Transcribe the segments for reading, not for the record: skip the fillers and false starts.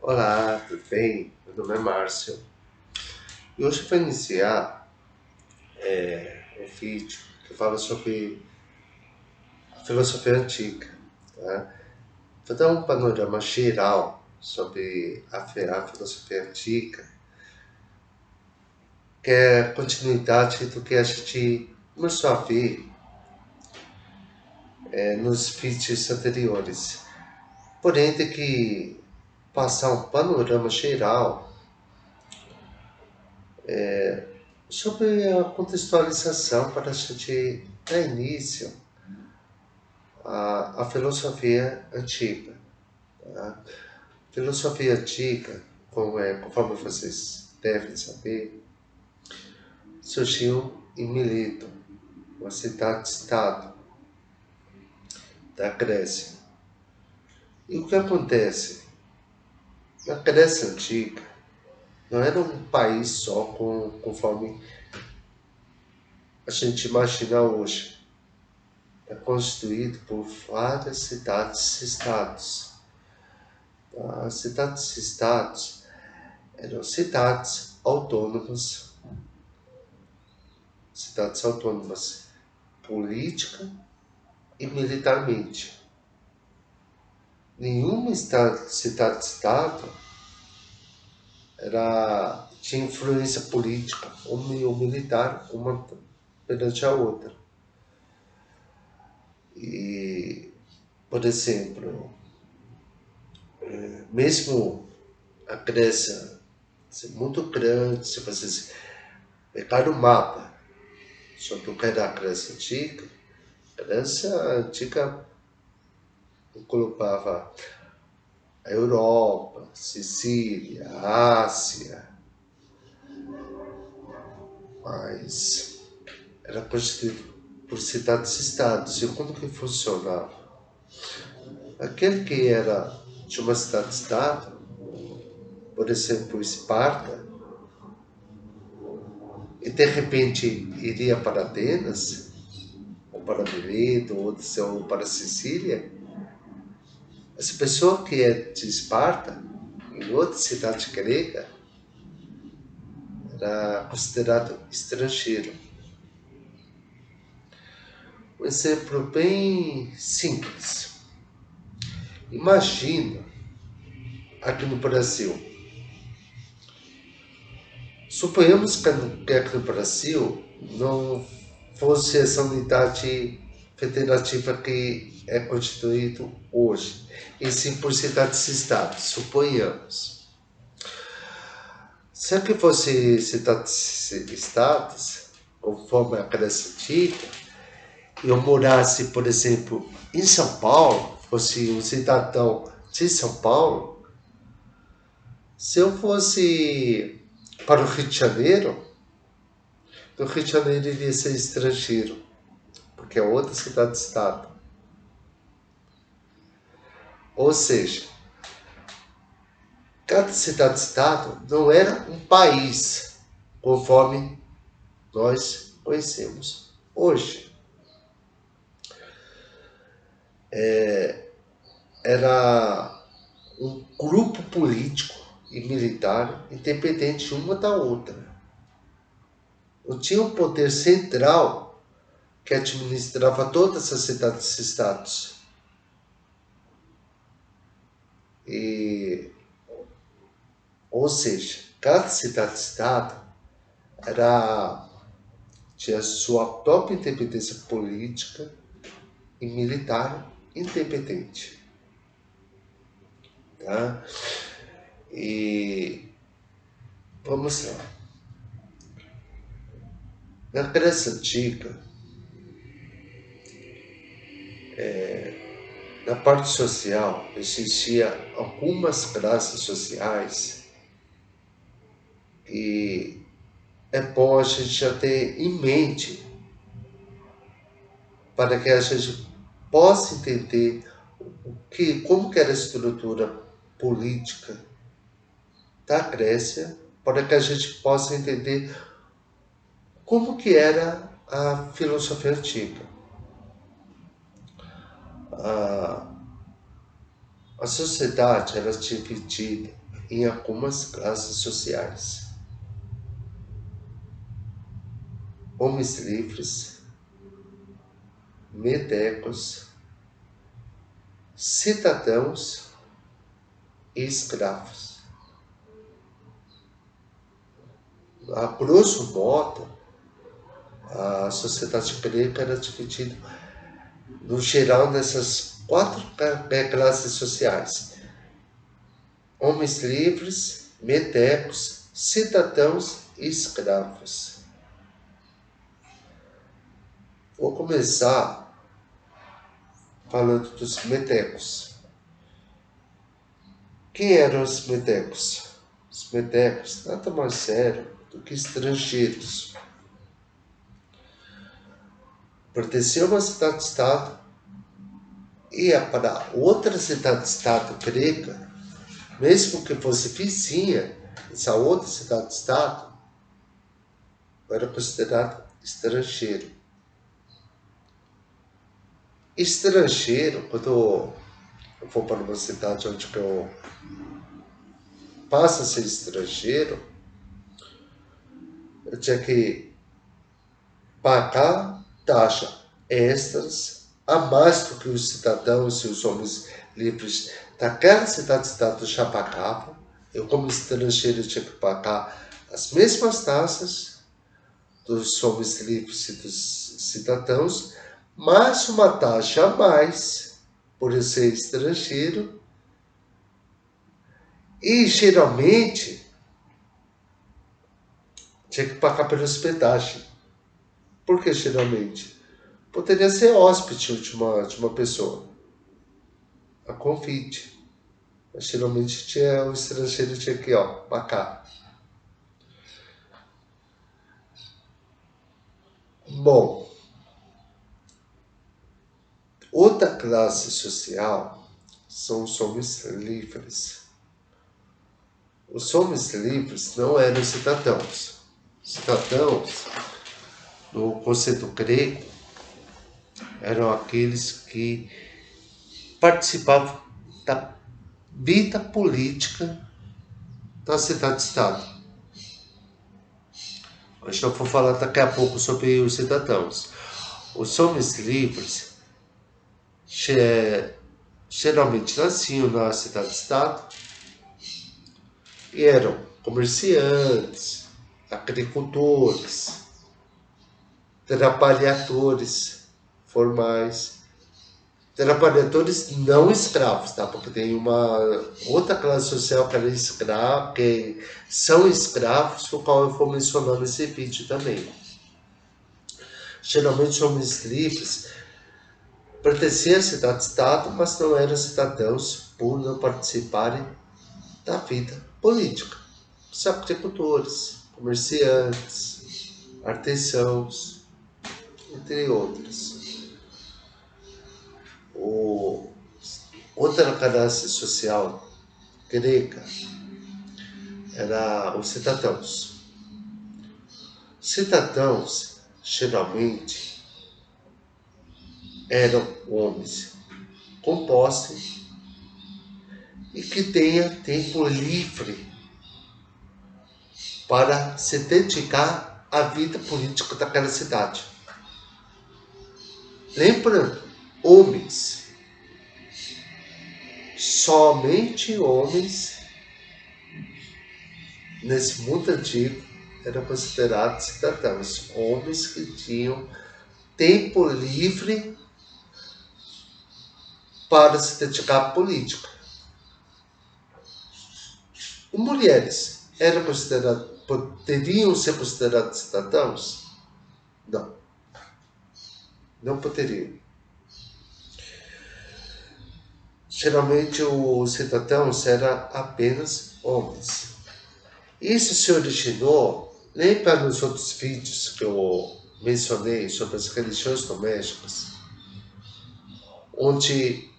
Olá, tudo bem? Meu nome é Márcio e hoje eu vou iniciar um vídeo que fala sobre a filosofia antiga. Tá? Vou dar um panorama geral sobre a filosofia antiga, que é a continuidade do que a gente começou a ver nos vídeos anteriores. Porém, tem que passar um panorama geral sobre a contextualização para a gente dar início à filosofia antiga. Tá? Filosofia antiga, conforme vocês devem saber, surgiu em Mileto, uma cidade-estado da Grécia. E o que acontece? Na Grécia antiga, não era um país só conforme a gente imagina hoje. É constituído por várias cidades-estados. As cidades-estados eram cidades autônomas política e militarmente. Nenhuma cidade-estado tinha influência política ou militar uma perante a outra. E, por exemplo, mesmo a Grécia ser muito grande, se vocês pegar o mapa sobre o que era a Grécia antiga englobava a Europa, Sicília, a Ásia, mas era constituído por cidades-estados. E como que funcionava? Aquele que era de uma cidade-estado, por exemplo, Esparta, e de repente iria para Atenas, ou para Mileto, ou para Sicília, essa pessoa que é de Esparta, em outra cidade grega, era considerado estrangeiro. Um exemplo bem simples. Imagina aqui no Brasil. Suponhamos que aqui no Brasil não fosse essa unidade federativa que é constituído hoje, e sim por cidades-estados, suponhamos. Se aqui fosse cidades-estados, conforme a Grécia antiga, e eu morasse, por exemplo, em São Paulo, fosse um cidadão de São Paulo, se eu fosse para o Rio de Janeiro, no Rio de Janeiro iria ser estrangeiro, porque é outra cidade-estado. Ou seja, cada cidade-estado não era um país, conforme nós conhecemos hoje. Era um grupo político e militar independente uma da outra. Não tinha um poder central que administrava todas as cidades-estados. Ou seja, cada cidade-estado tinha sua própria independência política e militar independente. Tá? E vamos lá. Na Grécia Antiga, na parte social, existia algumas classes sociais e é bom a gente já ter em mente para que a gente possa entender como que era a estrutura política da Grécia, para que a gente possa entender como que era a filosofia antiga. A sociedade era dividida em algumas classes sociais: homens livres, metecos, cidadãos e escravos. A grosso modo, a sociedade grega era dividida, no geral, nessas 4 classes sociais: homens livres, metecos, cidadãos e escravos. Vou começar falando dos metecos. Quem eram os metecos? Os metecos nada mais eram do que estrangeiros. Pertenciam a uma cidade-estado, ia para outra cidade-estado grega, mesmo que fosse vizinha, essa outra cidade-estado era considerado estrangeiro. Estrangeiro, quando eu for para uma cidade onde eu passo a ser estrangeiro, eu tinha que pagar taxa extras a mais do que os cidadãos e os homens livres daquela cidade-estado já pagavam. Eu, como estrangeiro, tinha que pagar as mesmas taxas dos homens livres e dos cidadãos, mais uma taxa a mais por eu ser estrangeiro. E geralmente tinha que pagar pela hospedagem. Por que geralmente? Poderia ser hóspede de uma pessoa, a convite. Mas geralmente o estrangeiro tinha que pagar. Bom, outra classe social são os homens livres. Os homens livres não eram cidadãos. Cidadãos, no conceito grego, eram aqueles que participavam da vida política da cidade-estado. Eu já vou falar daqui a pouco sobre os cidadãos. Os homens livres geralmente nasciam na cidade-estado e eram comerciantes, agricultores, trabalhadores formais, trabalhadores não escravos, tá? Porque tem uma outra classe social que é escravo, que são escravos, o qual eu vou mencionar nesse vídeo também. Geralmente homens livres pertenciam à cidade-estado, mas não eram cidadãos por não participarem da vida política. Os agricultores, comerciantes, artesãos, entre outros. Outra classe social grega era os cidadãos. Cidadãos geralmente eram homens com posse e que tenha tempo livre para se dedicar à vida política daquela cidade. Lembrando, homens, somente homens nesse mundo antigo eram considerados cidadãos, homens que tinham tempo livre para se dedicar à política. E mulheres poderiam ser consideradas cidadãos? Não, não poderiam. Geralmente os cidadãos eram apenas homens. Isso se originou, lembra nos outros vídeos que eu mencionei sobre as religiões domésticas, onde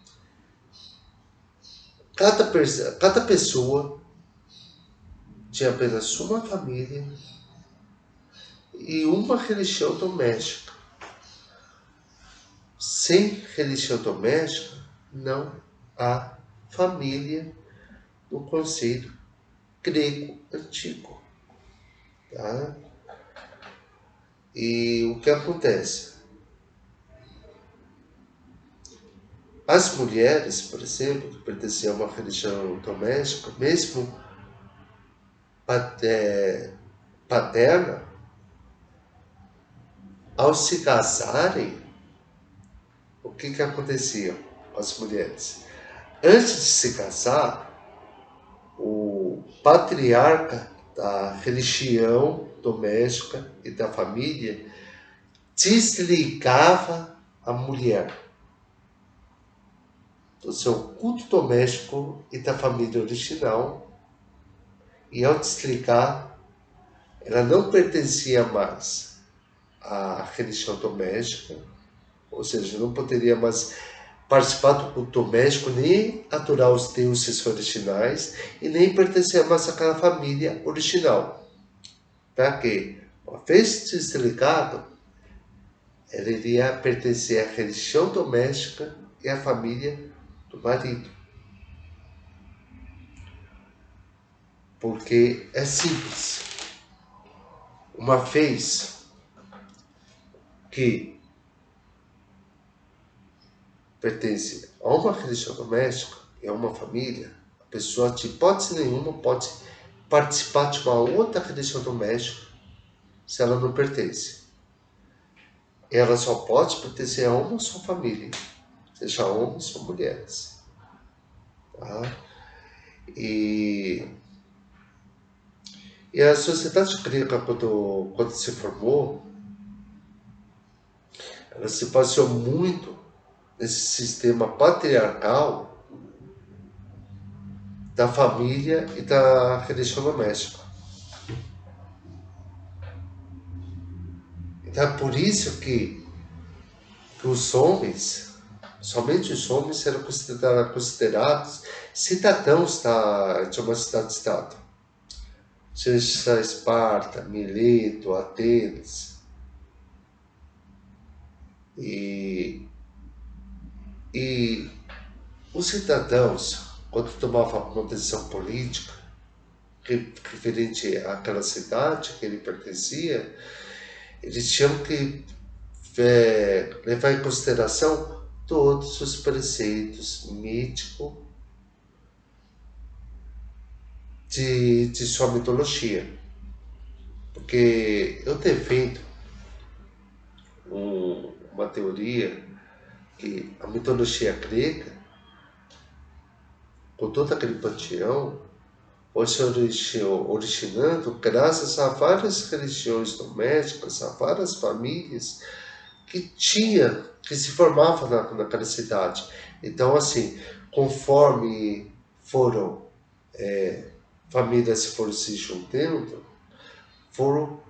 cada pessoa tinha apenas uma família e uma religião doméstica. Sem religião doméstica, não há família no conceito grego antigo. Tá? E o que acontece? As mulheres, por exemplo, que pertenciam a uma religião doméstica, mesmo paterna, ao se casarem, o que acontecia com as mulheres? Antes de se casar, o patriarca da religião doméstica e da família desligava a mulher do seu culto doméstico e da família original, e ao desligar, ela não pertencia mais à religião doméstica, ou seja, não poderia mais participar do culto doméstico, nem adorar os deuses originais, e nem pertencer mais àquela família original. Para quê? Uma vez desligado, ela iria pertencer à religião doméstica e à família do marido. Porque é simples. Uma vez que pertence a uma religião doméstica e a uma família, a pessoa, de hipótese nenhuma, pode participar de uma outra religião doméstica se ela não pertence. Ela só pode pertencer a uma só família, seja homens ou mulheres. Tá? E a sociedade grega, quando se formou, ela se baseou muito nesse sistema patriarcal da família e da religião doméstica. Então é por isso que os homens, somente os homens, eram considerados cidadãos de uma cidade-estado. Seja Esparta, Mileto, Atenas. E os cidadãos, quando tomavam uma decisão política referente àquela cidade que ele pertencia, eles tinham que levar em consideração todos os preceitos míticos de sua mitologia. Porque eu defendo uma teoria que a mitologia grega, com todo aquele panteão, foi se originando graças a várias religiões domésticas, a várias famílias que se formavam naquela cidade. Então, assim, conforme famílias foram se foram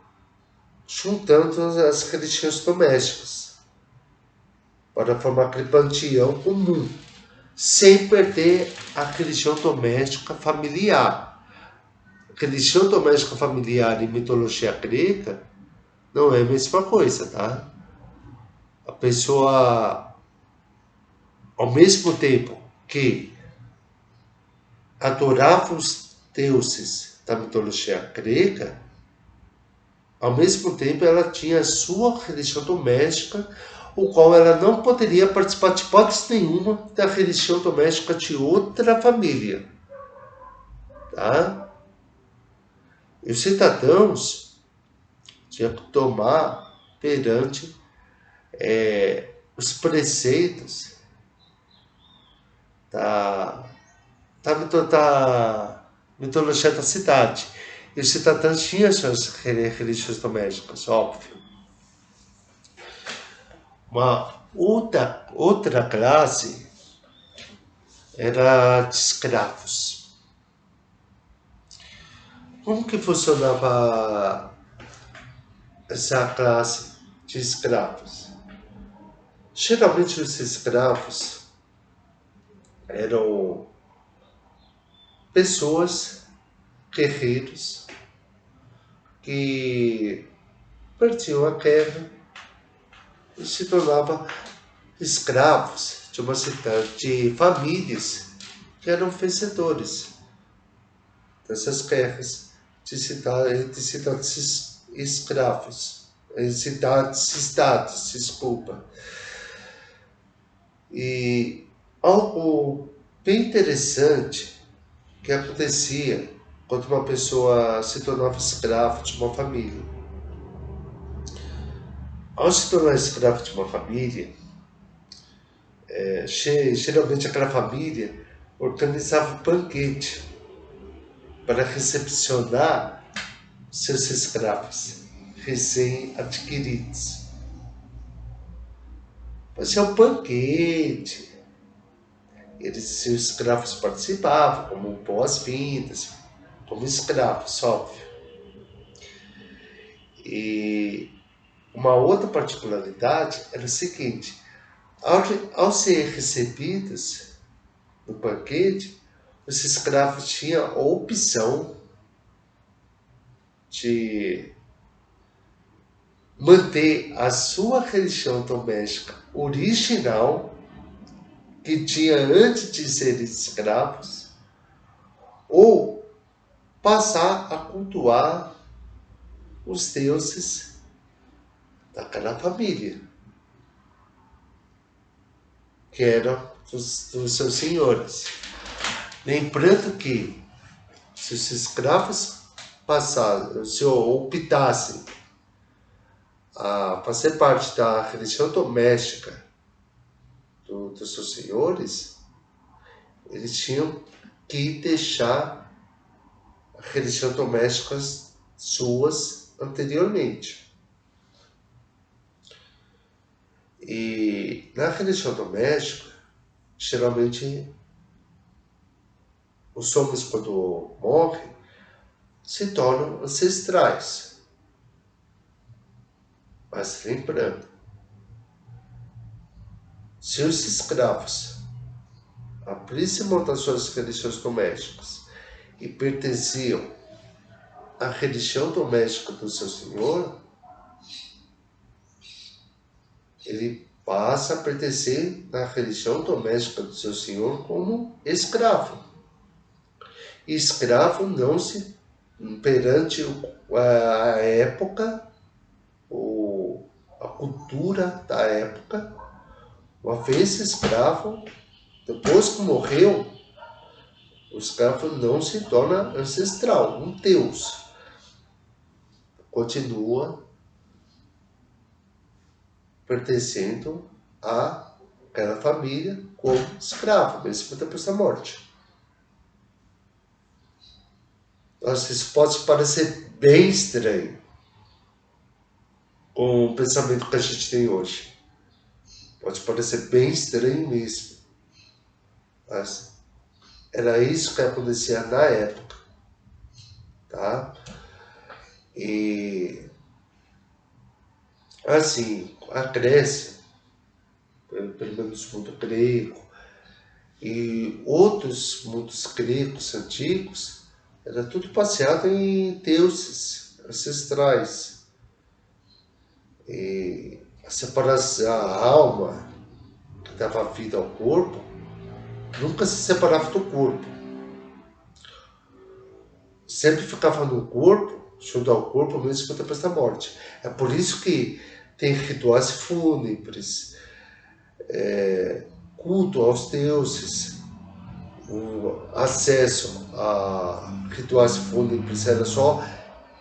juntando as religiões domésticas para formar aquele panteão comum, sem perder a religião doméstica familiar. Religião doméstica familiar e mitologia grega não é a mesma coisa, tá? A pessoa, ao mesmo tempo que adorava os deuses da mitologia grega, ao mesmo tempo ela tinha a sua religião doméstica, o qual ela não poderia participar de hipótese nenhuma da religião doméstica de outra família. Tá? E os cidadãos tinham que tomar perante os preceitos da mitologia da cidade. E os cidadãos tinham suas religiões domésticas, óbvio. Uma outra classe era de escravos. Como que funcionava essa classe de escravos? Geralmente os escravos eram pessoas, guerreiros, que partiam a guerra e se tornavam escravos de uma cidade, de famílias que eram vencedores. dessas guerras de cidades escravos, cidades-estados, desculpa. E algo bem interessante que acontecia quando uma pessoa se tornava escravo de uma família. Ao se tornar escravo de uma família, geralmente aquela família organizava um banquete para recepcionar seus escravos recém-adquiridos. Fazia um banquete, seus escravos participavam como boas-vindas, como escravos, óbvio. E uma outra particularidade era o seguinte: ao ser recebidos no banquete, os escravos tinham a opção de manter a sua religião doméstica original, que tinha antes de serem escravos, ou passar a cultuar os deuses daquela família, que eram dos seus senhores. Lembrando que se os escravos optassem a fazer parte da religião doméstica dos seus senhores, eles tinham que deixar a religião doméstica suas anteriormente. E na religião doméstica, geralmente os homens, quando morrem, se tornam ancestrais. Mas lembrando, se os escravos abrissem mão das suas religiões domésticas e pertenciam à religião doméstica do seu senhor, ele passa a pertencer à religião doméstica do seu senhor como escravo. E escravo não se, perante a época, a cultura da época, uma vez escravo, depois que morreu, o escravo não se torna ancestral, um deus. Continua pertencendo àquela família como escravo, mesmo depois da morte. Nossa, isso pode parecer bem estranho com o pensamento que a gente tem hoje. Pode parecer bem estranho mesmo. Mas era isso que acontecia na época. Tá? E assim, a Grécia, pelo menos o mundo grego, e outros mundos gregos antigos, era tudo baseado em deuses ancestrais. E a separação, a alma que dava vida ao corpo, nunca se separava do corpo. Sempre ficava no corpo, junto ao corpo, mesmo depois da morte. É por isso que tem rituais fúnebres, culto aos deuses, o acesso a rituais fúnebres era só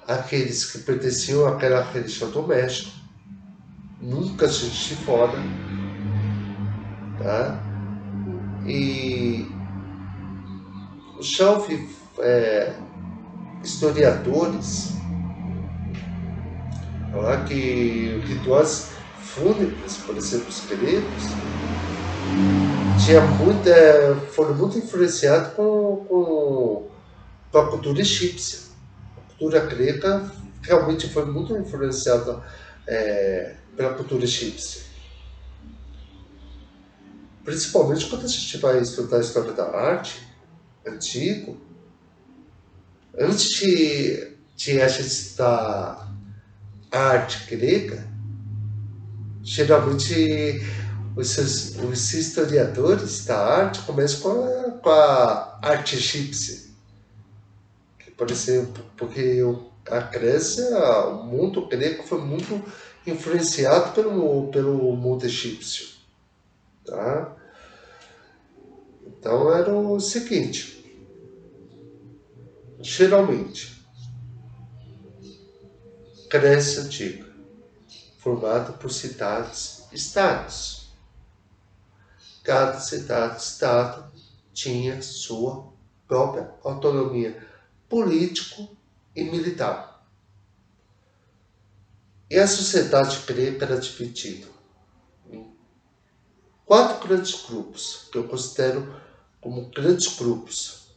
aqueles que pertenciam àquela religião doméstica, nunca gente de fora, tá? E já ouvi historiadores falar que rituais fúnebres, por exemplo, os gregos, foram muito influenciados com a cultura egípcia. A cultura grega realmente foi muito influenciada pela cultura egípcia. Principalmente quando a gente vai estudar a história da arte antigo, antes de a gente estudar a arte grega, geralmente os historiadores da arte começam com a arte egípcia, por exemplo, porque a Grécia, o mundo grego foi muito influenciado pelo mundo egípcio, tá? Então era o seguinte, geralmente, Grécia Antiga, formada por cidades-estados. Cada cidade-estado tinha sua própria autonomia político e militar. E a sociedade grega era dividida em 4 grandes grupos, que eu considero como grandes grupos.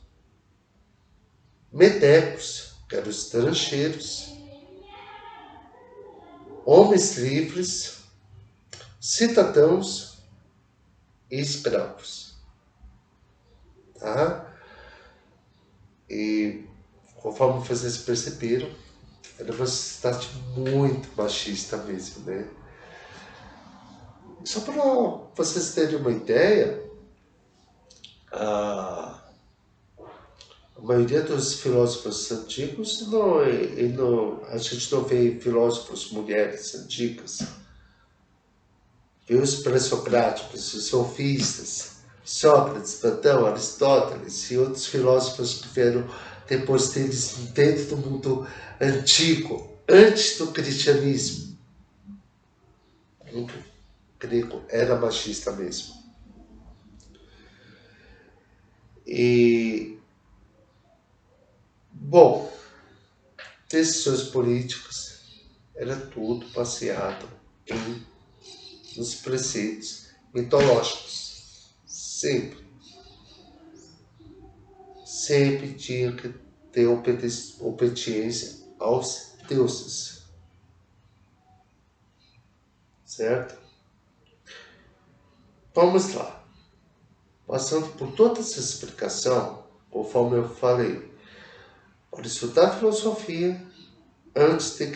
Metecos, que eram estrangeiros, homens livres, cidadãos e escravos. Tá? E conforme vocês perceberam, era uma sociedade muito machista mesmo, né? Só para vocês terem uma ideia, a maioria dos filósofos antigos, a gente não vê filósofos mulheres antigas. Vê os pré-socráticos, os sofistas, Sócrates, Platão, Aristóteles e outros filósofos que vieram depois deles dentro do mundo antigo, antes do cristianismo. O mundo grego era machista mesmo. E, bom, decisões políticas era tudo baseado nos preceitos mitológicos. Sempre. Sempre tinha que ter obediência aos deuses. Certo? Vamos lá. Passando por toda essa explicação, conforme eu falei, para estudar filosofia, antes tem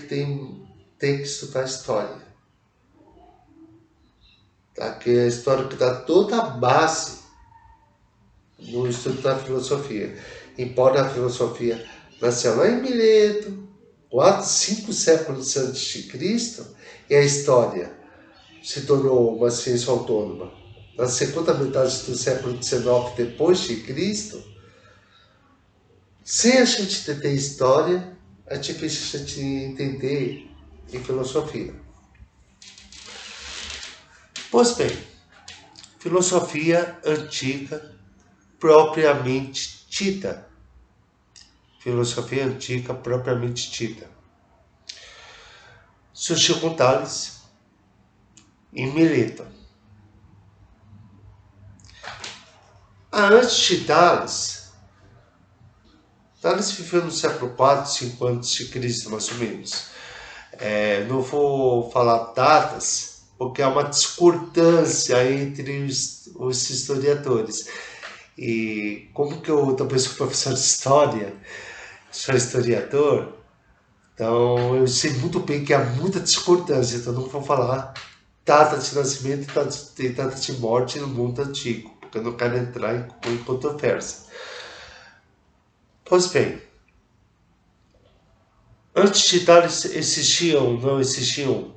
que estudar história. Tá? Que é a história que dá toda a base no estudo da filosofia. Embora a filosofia nasceu lá em Mileto, 4, 5 séculos antes de Cristo, e a história se tornou uma ciência autônoma na segunda metade do século XIX depois de Cristo. Sem a gente entender história, é difícil a gente entender em filosofia. Pois bem, filosofia antiga propriamente dita. Filosofia antiga propriamente dita. Surgiu com Tales e Mileto. Antes de Tales viveu no século IV, 5 anos de Cristo, mais ou menos. Não vou falar datas, porque há uma discordância entre os historiadores. E como que eu também sou professor de história, sou historiador, então eu sei muito bem que há muita discordância, então não vou falar data de nascimento e data de morte no mundo antigo, porque eu não quero entrar em controvérsia. Pois bem, antes de Tales não existiam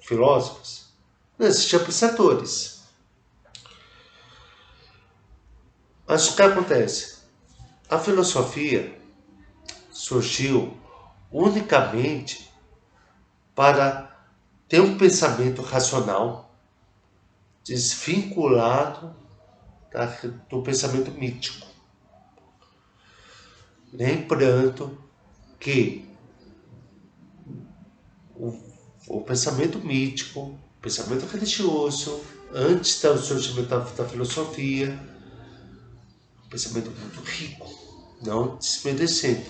filósofos? Não existiam pensadores. Mas o que acontece? A filosofia surgiu unicamente para ter um pensamento racional desvinculado do pensamento mítico. Lembrando que o pensamento mítico, o pensamento religioso, antes do surgimento da filosofia, um pensamento muito rico, não desmerecendo.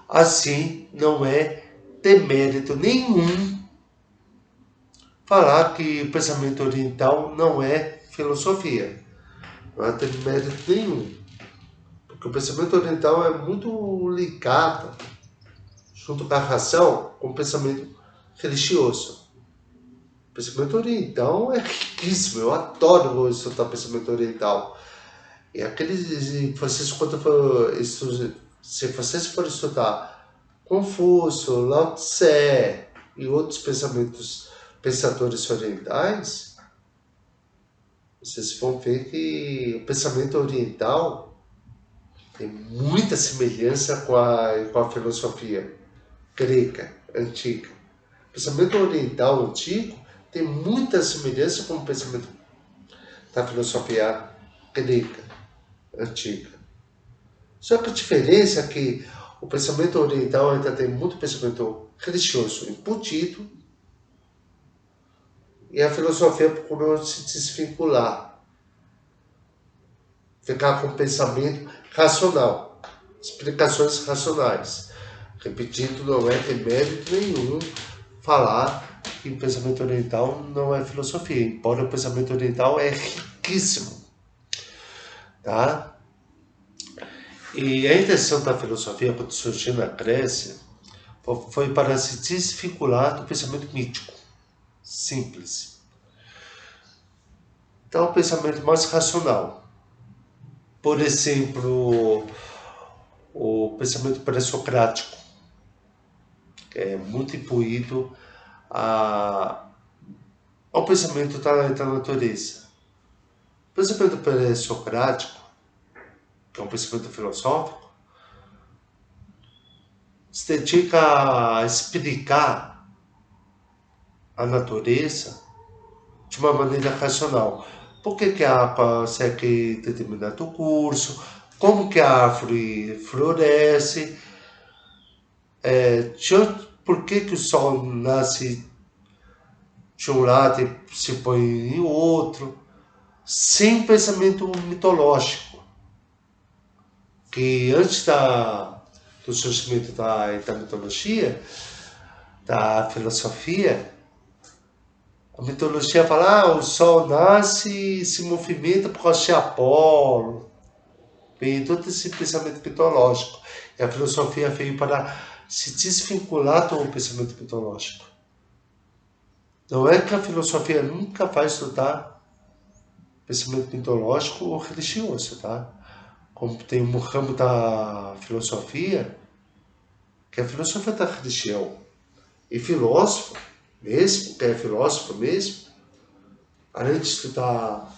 Assim, não é demérito nenhum falar que o pensamento oriental não é filosofia. Não há demérito nenhum. Porque o pensamento oriental é muito ligado, junto com a razão, com o pensamento religioso. O pensamento oriental é riquíssimo. Eu adoro estudar pensamento oriental. E aqueles, vocês quando Se vocês forem estudar Confúcio, Lao Tse e outros pensadores orientais, vocês vão ver que o pensamento oriental tem muita semelhança com a filosofia grega antiga. O pensamento oriental antigo tem muita semelhança com o pensamento da filosofia grega antiga. Só que a diferença é que o pensamento oriental ainda tem muito pensamento religioso embutido e a filosofia procurou se desvincular, ficar com um pensamento racional, explicações racionais. Repetindo, não é ter mérito nenhum falar que o pensamento oriental não é filosofia, embora o pensamento oriental é riquíssimo, tá? E a intenção da filosofia, quando surgiu na Grécia, foi para se desvincular do pensamento mítico, simples. Então, o pensamento mais racional. Por exemplo, o pensamento pré-socrático, que é muito imbuído ao pensamento da natureza. O pensamento pré-socrático, que é um pensamento filosófico, se dedica a explicar a natureza de uma maneira racional. Por que a água segue determinado curso, como que a árvore floresce, por que o sol nasce de um lado e se põe em outro, sem pensamento mitológico, que antes do surgimento da mitologia, da filosofia, a mitologia fala, o sol nasce e se movimenta por causa de Apolo. Vem todo esse pensamento mitológico. E a filosofia veio para se desvincular do pensamento mitológico. Não é que a filosofia nunca vai estudar pensamento mitológico ou religioso, tá? Como tem um ramo da filosofia, que é a filosofia da religião. E filósofo mesmo, que é filósofo mesmo, além de estudar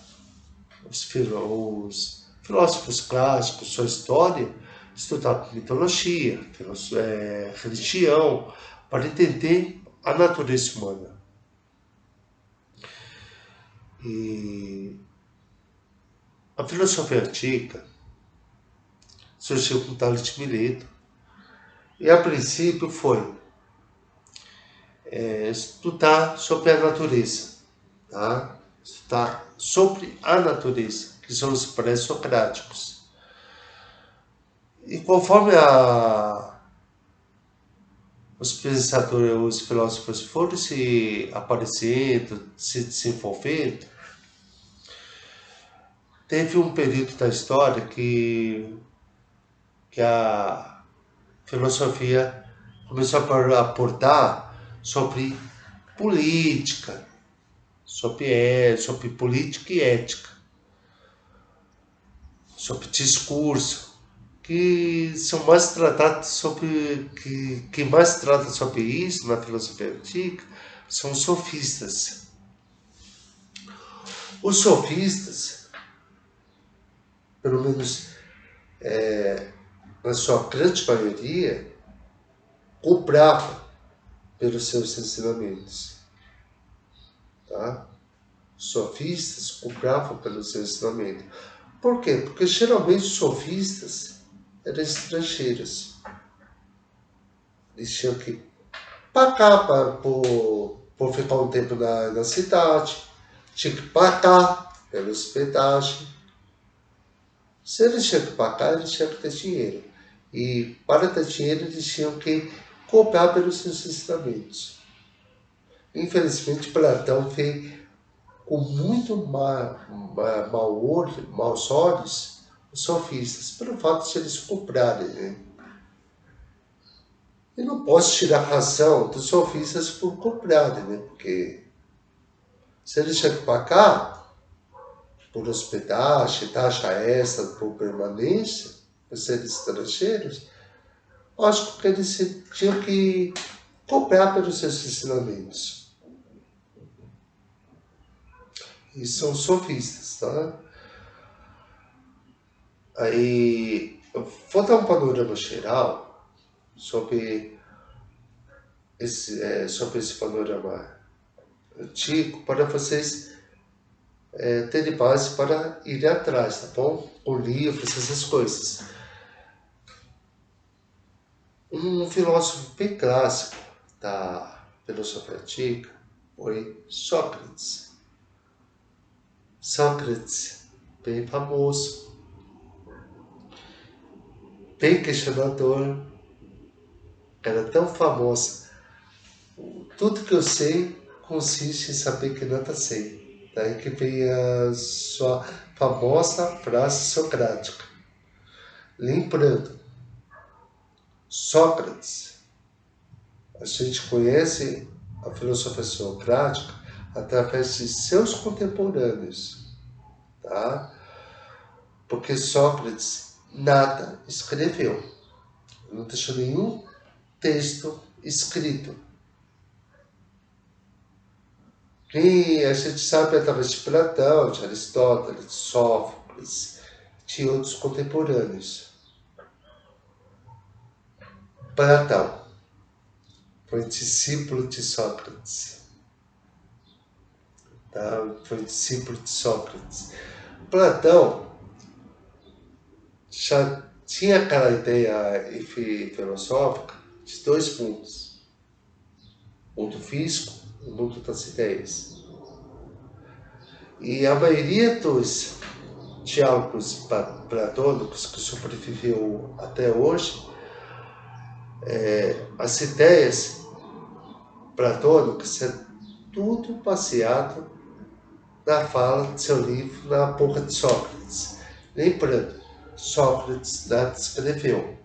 os filósofos clássicos, sua história, estudar mitologia, religião, para entender a natureza humana. E a filosofia antiga surgiu com Tales de Mileto, e a princípio foi estudar sobre a natureza, tá? Estudar sobre a natureza, que são os pré-socráticos. E conforme os pensadores, os filósofos foram se aparecendo, se desenvolvendo, teve um período da história que a filosofia começou a abordar sobre política, sobre política e ética, sobre discurso, que são mais tratados sobre, que mais trata sobre isso na filosofia antiga são os sofistas. Os sofistas, pelo menos na sua grande maioria, cobravam pelos seus ensinamentos. Tá? Os sofistas cobravam pelos seus ensinamentos. Por quê? Porque geralmente os sofistas eram estrangeiros. Eles tinham que pagar por ficar um tempo na cidade, tinham que pagar pela hospedagem. Se eles tinham que pagar, eles tinham que ter dinheiro. E para ter dinheiro, eles tinham que cobrar pelos seus ensinamentos. Infelizmente, Platão fez com muito maus olhos os sofistas, pelo fato de eles cobrarem. Né? E não posso tirar a razão dos sofistas por cobrarem, né? Porque se eles tinham que pagar por hospedagem, taxa extra por permanência, por serem estrangeiros, Lógico que eles tinham que cobrar pelos seus ensinamentos. E são sofistas, tá? Aí, eu vou dar um panorama geral sobre esse panorama antigo para vocês terem base para ir atrás, tá bom? Com livros, essas coisas. Um filósofo bem clássico da filosofia antiga foi Sócrates. Sócrates, bem famoso, bem questionador, era tão famoso. Tudo que eu sei consiste em saber que nada sei. Daí que vem a sua famosa frase socrática. Lembrando, Sócrates, a gente conhece a filosofia socrática através de seus contemporâneos, tá? Porque Sócrates nada escreveu, não deixou nenhum texto escrito. E a gente sabe através de Platão, de Aristóteles, de Sófocles, de outros contemporâneos. Platão foi discípulo de Sócrates. Tá? Foi discípulo de Sócrates. Platão já tinha aquela ideia filosófica de dois mundos. O mundo físico e o mundo das ideias. E a maioria dos diálogos platônicos que sobreviveu até hoje, as ideias platônicas é tudo baseado na fala de seu livro, na boca de Sócrates. Lembrando, Sócrates nada escreveu.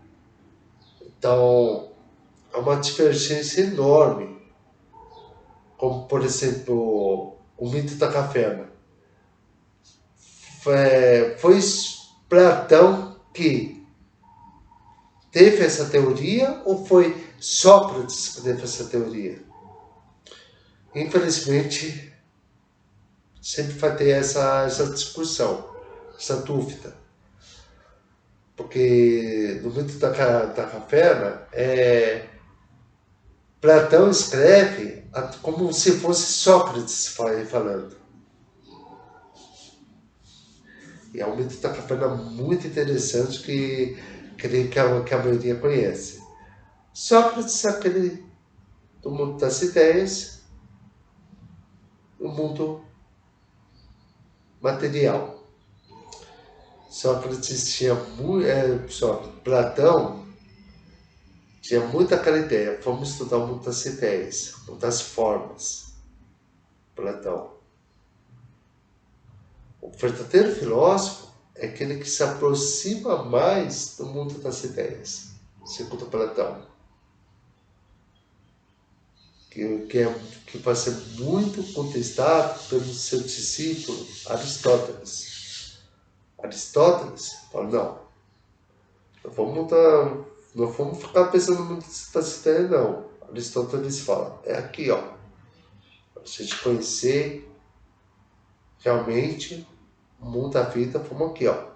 Então, há uma divergência enorme, como, por exemplo, o mito da caverna. Foi Platão que teve essa teoria ou foi Sócrates que teve essa teoria? Infelizmente, sempre vai ter essa discussão, essa dúvida. Porque no mito da caverna, Platão escreve como se fosse Sócrates falando. E é um mito da caverna muito interessante que creio que a maioria conhece. Sócrates é aquele do mundo das ideias, do mundo material. Sócrates tinha Platão tinha muita aquela ideia. Vamos estudar o mundo das ideias, o mundo das formas. Platão. O verdadeiro filósofo é aquele que se aproxima mais do mundo das ideias, segundo Platão. Que vai ser muito contestado pelo seu discípulo Aristóteles. Aristóteles fala, não vamos ficar pensando no mundo das ideias, não. Aristóteles fala, é aqui, ó. Para a gente conhecer realmente o mundo da vida, vamos aqui, ó.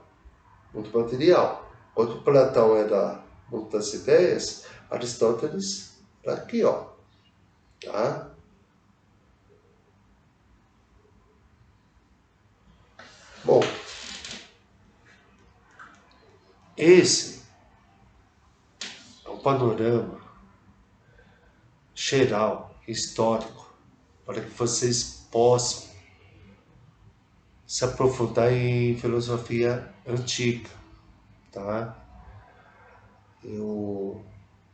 Mundo material. Quando Platão era mundo das ideias, Aristóteles está aqui, ó. Tá? Bom, esse é um panorama geral, histórico, para que vocês possam se aprofundar em filosofia antiga, tá? Eu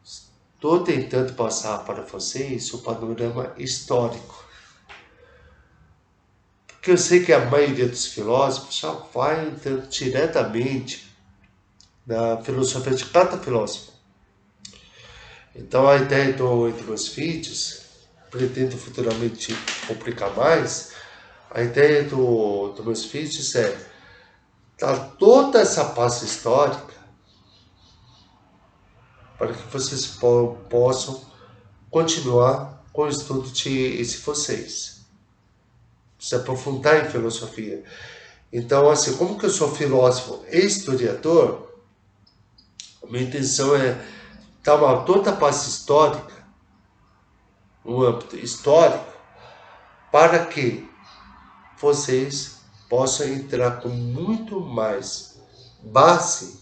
estou tentando passar para vocês o panorama histórico, porque eu sei que a maioria dos filósofos já vai entrando diretamente na filosofia de cada filósofo. Então a ideia entre meus vídeos, pretendo futuramente publicar mais, a ideia dos meus vídeos é dar toda essa base histórica para que vocês possam continuar com o estudo de vocês. Se aprofundar em filosofia. Então, assim, como que eu sou filósofo e historiador, a minha intenção é dar toda a base histórica, um âmbito histórico, para que vocês possam entrar com muito mais base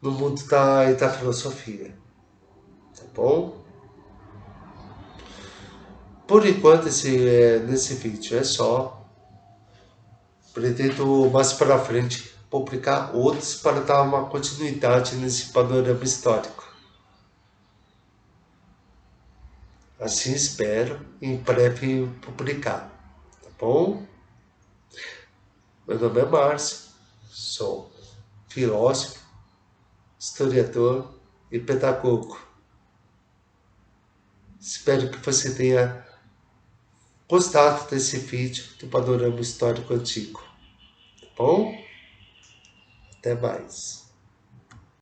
no mundo da filosofia. Tá bom? Por enquanto, nesse vídeo é só. Pretendo mais para frente publicar outros para dar uma continuidade nesse panorama histórico. Assim espero em breve publicar. Tá bom? Meu nome é Márcio, sou filósofo, historiador e pedagogo. Espero que você tenha gostado desse vídeo do panorama histórico antigo. Tá bom? Até mais.